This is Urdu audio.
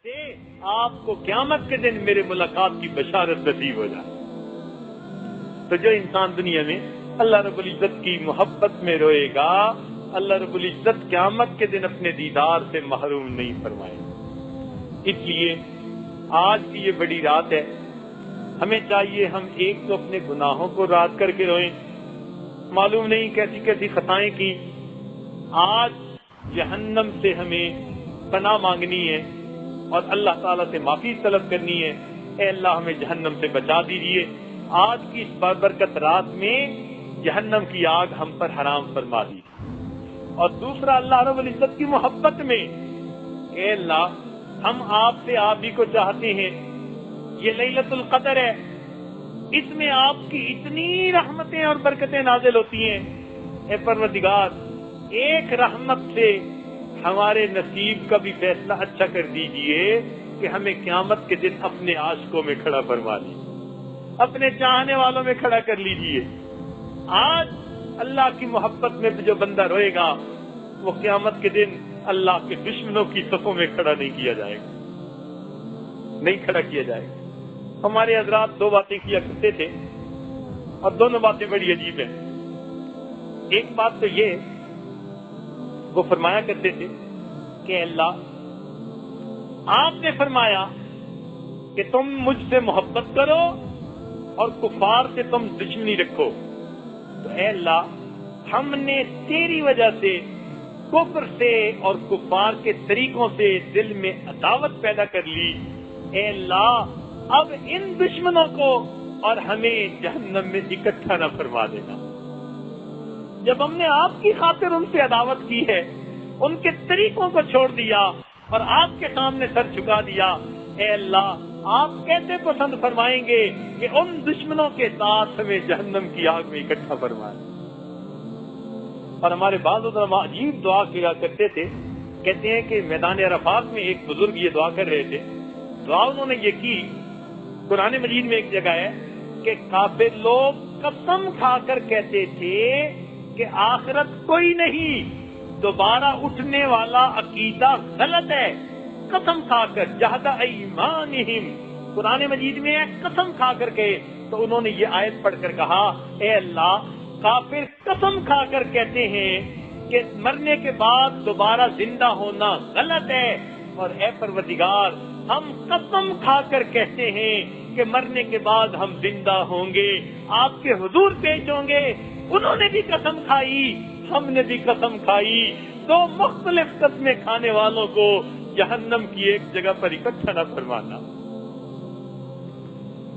سے آپ کو قیامت کے دن میرے ملاقات کی بشارت نصیب ہو جائے. تو جو انسان دنیا میں اللہ رب العزت کی محبت میں روئے گا، اللہ رب العزت قیامت کے دن اپنے دیدار سے محروم نہیں فرمائے. اس لیے آج کی یہ بڑی رات ہے، ہمیں چاہیے ہم ایک تو اپنے گناہوں کو یاد کر کے روئیں، معلوم نہیں کیسی کیسی خطائیں کی. آج جہنم سے ہمیں پناہ مانگنی ہے اور اللہ تعالیٰ سے معافی طلب کرنی ہے. اے اللہ ہمیں جہنم سے بچا دیجیے. آج کی اس بابرکت رات میں جہنم کی آگ ہم پر حرام فرما دیجیے. اور دوسرا اللہ رب العزت کی محبت میں، اے اللہ ہم آپ سے آپ ہی کو چاہتے ہیں. یہ لیلۃ القدر ہے، اس میں آپ کی اتنی رحمتیں اور برکتیں نازل ہوتی ہیں. اے پروردگار ایک رحمت سے ہمارے نصیب کا بھی فیصلہ اچھا کر دیجئے کہ ہمیں قیامت کے دن اپنے عاشقوں میں کھڑا فرما لیجیے، اپنے چاہنے والوں میں کھڑا کر لیجئے. آج اللہ کی محبت میں جو بندہ روئے گا وہ قیامت کے دن اللہ کے دشمنوں کی صفوں میں کھڑا نہیں کیا جائے گا، نہیں کھڑا کیا جائے گا. ہمارے حضرات دو باتیں کیا کرتے تھے اور دونوں باتیں بڑی عجیب ہیں. ایک بات تو یہ وہ فرمایا کرتے تھے کہ اللہ آپ نے فرمایا کہ تم مجھ سے محبت کرو اور کفار سے تم دشمنی رکھو، تو اے اللہ ہم نے تیری وجہ سے کفر سے اور کفار کے طریقوں سے دل میں عداوت پیدا کر لی. اے اللہ اب ان دشمنوں کو اور ہمیں جہنم میں اکٹھا نہ فرما دینا. جب ہم نے آپ کی خاطر ان سے عداوت کی ہے، ان کے طریقوں کو چھوڑ دیا اور آپ کے سامنے سر جھکا دیا، اے اللہ آپ کیسے پسند فرمائیں گے کہ ان دشمنوں کے ساتھ ہمیں جہنم کی آگ میں اکٹھا فرمائیں. اور ہمارے بعض علماء عجیب دعا کیا کرتے تھے. کہتے ہیں کہ میدان عرفات میں ایک بزرگ یہ دعا کر رہے تھے. دعا انہوں نے یہ کی، قرآن مجید میں ایک جگہ ہے کہ کافر لوگ قسم کھا کر کہتے تھے کہ آخرت کوئی نہیں، دوبارہ اٹھنے والا عقیدہ غلط ہے. قسم کھا کر جہد ایمانہم، قرآن مجید میں ہے قسم کھا کر کے. تو انہوں نے یہ آیت پڑھ کر کہا اے اللہ کافر قسم کھا کر کہتے ہیں کہ مرنے کے بعد دوبارہ زندہ ہونا غلط ہے، اور اے پروردگار ہم قسم کھا کر کہتے ہیں کہ مرنے کے بعد ہم زندہ ہوں گے، آپ کے حضور پیش ہوں گے. انہوں نے بھی قسم کھائی، ہم نے بھی قسم کھائی. دو مختلف قسمیں کھانے والوں کو جہنم کی ایک جگہ پر اکٹھا نہ فرمانا.